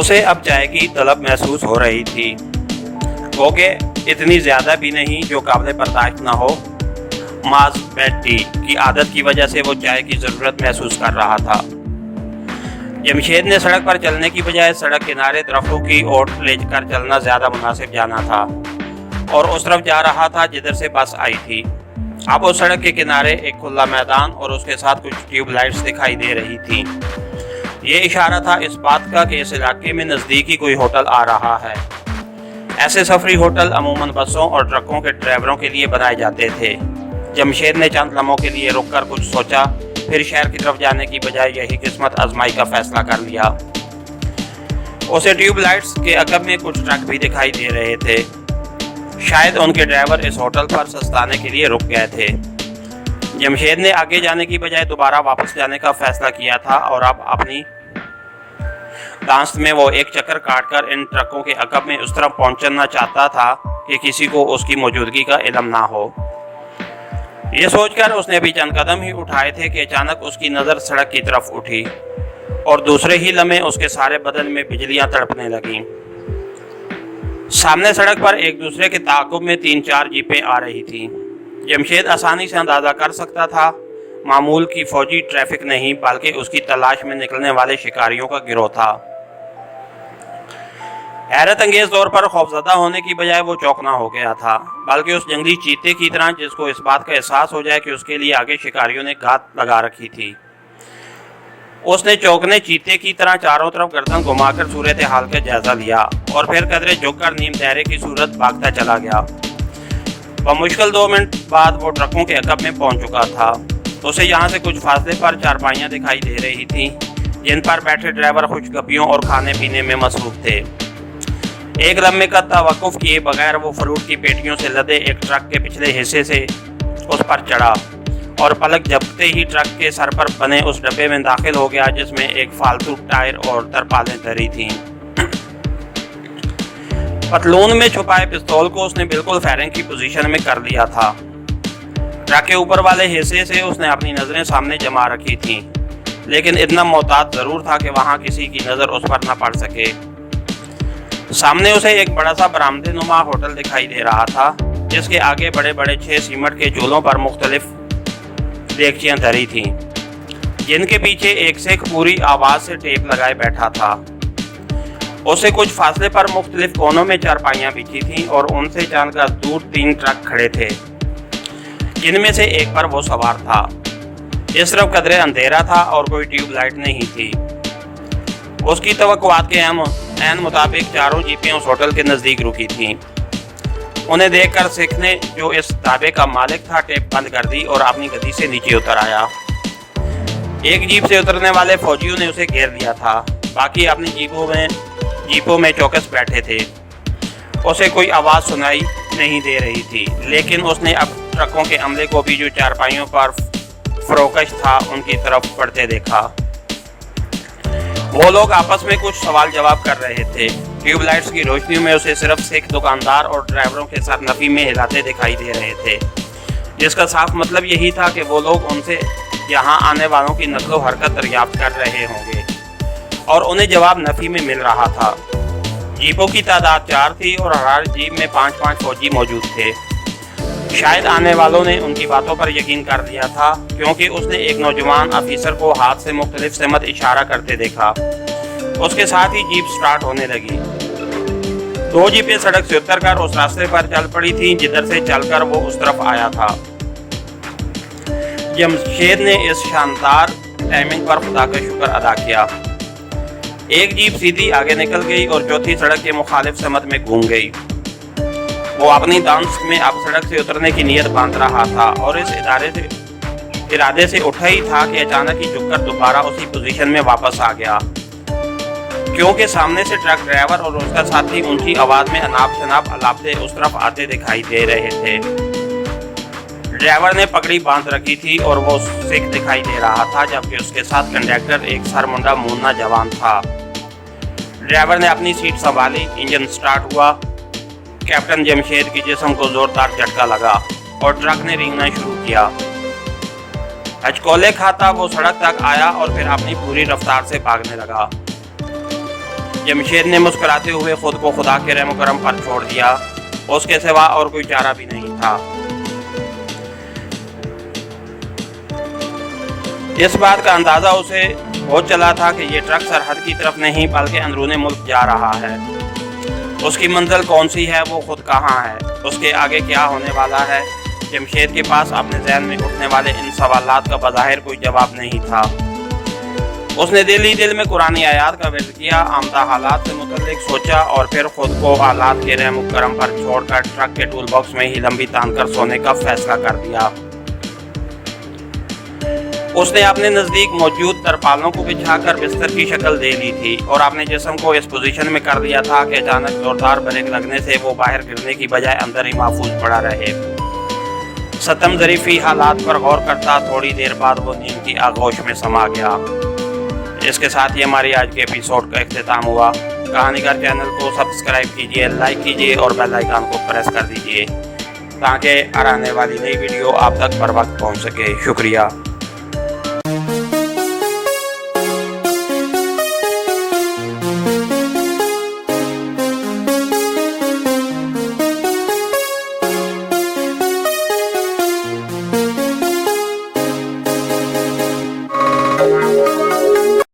उसे अब चाय की तलब महसूस हो रही थी, वो कि इतनी ज़्यादा भी नहीं जो काबिल बर्दाश्त न हो। मास बेड टी की आदत की वजह से वो चाय की ज़रूरत महसूस कर रहा था। जमशेद ने सड़क पर चलने की बजाय सड़क किनारे दरख्तों की ओट लेकर चलना ज़्यादा मुनासिब जाना था और उस तरफ जा रहा था जिधर से बस आई थी। अब उस सड़क के किनारे एक खुला मैदान और उसके साथ कुछ ट्यूबलाइट्स दिखाई दे रही थी। ये इशारा था इस बात का कि इस इलाके में नज़दीकी कोई होटल आ रहा है। ऐसे सफरी होटल अमूमन बसों और ट्रकों के ड्राइवरों के लिए बनाए जाते थे। जमशेद ने चंद लम्हों के लिए रुककर कुछ सोचा, फिर शहर की तरफ जाने की बजाय यही किस्मत आजमाई का फैसला कर लिया। उसे ट्यूबलाइट्स के अकब में कुछ ट्रक भी दिखाई दे रहे थे। शायद उनके ड्राइवर इस होटल पर सस्ताने के लिए रुक गए थे। जमशेद ने आगे जाने की बजाय दोबारा वापस जाने का फैसला किया था और अब अपनी दांस्त में वो एक चक्कर काटकर इन ट्रकों के अकब में उस तरफ पहुंचना चाहता था कि किसी को उसकी मौजूदगी का इल्म ना हो। ये सोचकर उसने अभी चंद कदम ही उठाए थे कि अचानक उसकी नज़र सड़क की तरफ उठी और दूसरे ही लम्हे उसके सारे बदन में बिजलियां तड़पने लगीं। सामने सड़क पर एक दूसरे के ताक़ुब में 3-4 जीपें आ रही थीं। जमशेद आसानी से अंदाज़ा कर सकता था मामूल की फौजी ट्रैफिक नहीं बल्कि उसकी तलाश में निकलने वाले शिकारियों का गिरोह था। हैरत अंगेज तौर पर खौफजदा होने की बजाय वो चौंकना हो गया था, बल्कि उस जंगली चीते की तरह जिसको इस बात का एहसास हो जाए कि उसके लिए आगे शिकारियों ने गात लगा रखी थी। उसने चौंकने चीते की तरह चारों तरफ गर्दन घुमाकर सूरत हाल का जायजा लिया और फिर कदरे झुककर नीम दायरे की सूरत भागता चला गया। बमुश्किल 2 मिनट बाद वो ट्रकों के अकब में पहुंच चुका था। उसे यहाँ से कुछ फासले पर चारपाइयाँ दिखाई दे रही थीं, जिन पर बैठे ड्राइवर खुशगपियों और खाने पीने में मसरूफ थे। एक लम्हे का तवक्कुफ किए बगैर वो फ्रूट की पेटियों से लदे एक ट्रक के पिछले हिस्से से उस पर चढ़ा और पलक झपकते ही ट्रक के सर पर बने उस डब्बे में दाखिल हो गया जिसमें एक फालतू टायर और तरपालें धरी थीं। पतलून में छुपाए पिस्तौल को उसने बिल्कुल फायरिंग की पोजीशन में कर लिया था। ट्रक के ऊपर वाले हिस्से से उसने अपनी नज़रें सामने जमा रखी थीं, लेकिन इतना मोहतात ज़रूर था कि वहाँ किसी की नज़र उस पर न पड़ सके। सामने उसे एक बड़ा सा बरामदे नुमा होटल दिखाई दे रहा था, जिसके आगे बड़े बड़े 6 सीमेंट के चूल्हों पर मुख्तलिफ देगचियाँ धरी थीं, जिनके पीछे एक शेख पूरी आवाज़ से टेप लगाए बैठा था। उसे कुछ फासले पर मुख्तलिफ कोनों में चारपाइयाँ बिछी थीं और उनसे चंद गज दूर 3 ट्रक खड़े थे, जिनमें से एक पर वो सवार था। इस तरफ कदरे अंधेरा था और कोई ट्यूबलाइट नहीं थी। उसकी तवक्कुआत के ऐन मुताबिक चारों जीपें उस होटल के नज़दीक रुकी थीं। उन्हें देखकर शेख ने, जो इस ढाबे का मालिक था, टेप बंद कर दी और अपनी गद्दी से नीचे उतर आया। एक जीप से उतरने वाले फौजियों ने उसे घेर लिया था, बाकी अपनी जीपों में चौकस बैठे थे। उसे कोई आवाज़ सुनाई नहीं दे रही थी, लेकिन उसने अब ट्रकों के अमले को भी जो चारपाइयों पर फरोकश था उनकी तरफ बढ़ते देखा। वो लोग आपस में कुछ सवाल जवाब कर रहे थे। ट्यूबलाइट्स की रोशनी में उसे सिर्फ सिख दुकानदार और ड्राइवरों के साथ नफी में हिलाते दिखाई दे रहे थे, जिसका साफ मतलब यही था कि वो लोग उनसे यहाँ आने वालों की नकलो हरकत दरियाफ्त कर रहे होंगे और उन्हें जवाब नफी में मिल रहा था। जीपों की तादाद 4 थी और हर जीप में 5-5 फौजी मौजूद थे। शायद आने वालों ने उनकी बातों पर यकीन कर लिया था, क्योंकि उसने एक नौजवान अफीसर को हाथ से मुख्तलिफ समत इशारा करते देखा। उसके साथ ही जीप स्टार्ट होने लगी। 2 जीपें सड़क से उतरकर उस रास्ते पर चल पड़ी थीं जिधर से चलकर वो उस तरफ आया था। जमशेद ने इस शानदार टाइमिंग पर खुदा का शुक्र अदा किया। एक जीप सीधी आगे निकल गई और चौथी सड़क के मुखालिफ समत में घूम गई। वो अपनी दांस्त में अब सड़क से उतरने की नीयत बांध रहा था और इस इरादे से उठा ही था कि अचानक ही झुककर दोबारा उसी पोजीशन में वापस आ गया, क्योंकि सामने से ट्रक ड्राइवर और उसका साथी ऊंची आवाज में अनाप शनाप अलापते उस तरफ आते दिखाई दे रहे थे। ड्राइवर ने पगड़ी बांध रखी थी और वो सिख दिखाई दे रहा था, जबकि उसके साथ कंडक्टर एक सरमुंडा मुन्ना जवान था। ड्राइवर ने अपनी सीट संभाली, इंजन स्टार्ट हुआ। कैप्टन जमशेद के जिस्म को जोरदार झटका लगा और ट्रक ने रेंगना शुरू किया। हचकोले खाता वो सड़क तक आया और फिर अपनी पूरी रफ्तार से भागने लगा। जमशेद ने मुस्कुराते हुए खुद को खुदा के रहम करम पर छोड़ दिया, उसके सिवा और कोई चारा भी नहीं था। इस बात का अंदाजा उसे हो चला था कि ये ट्रक सरहद की तरफ नहीं बल्कि अंदरूनी मुल्क जा रहा है। उसकी मंजिल कौन सी है, वो खुद कहाँ है, उसके आगे क्या होने वाला है। जमशेद के पास अपने जहन में उठने वाले इन सवालात का बज़ाहिर कोई जवाब नहीं था। उसने दिल ही दिल में कुरानी आयात का विर्द किया, आमदा हालात से मुतल्लिक सोचा और फिर खुद को हालात के रहम करम पर छोड़कर ट्रक के टूल बॉक्स में ही लंबी तान कर सोने का फैसला कर दिया। उसने अपने नज़दीक मौजूद तरपालों को बिछाकर बिस्तर की शक्ल दे ली थी और अपने जिस्म को इस पोजीशन में कर दिया था कि अचानक जोरदार ब्रेक लगने से वो बाहर गिरने की बजाय अंदर ही महफूज पड़ा रहे। सतम ज़रीफ़ी हालात पर गौर करता थोड़ी देर बाद वो नींद की आगोश में समा गया। इसके साथ ही हमारी आज के एपिसोड का इख्तिताम हुआ। कहानीगर चैनल को सब्सक्राइब कीजिए, लाइक कीजिए और बेल आइकन को प्रेस कर दीजिए ताकि आने वाली नई वीडियो आप तक बर वक्त पहुँच सके। शुक्रिया।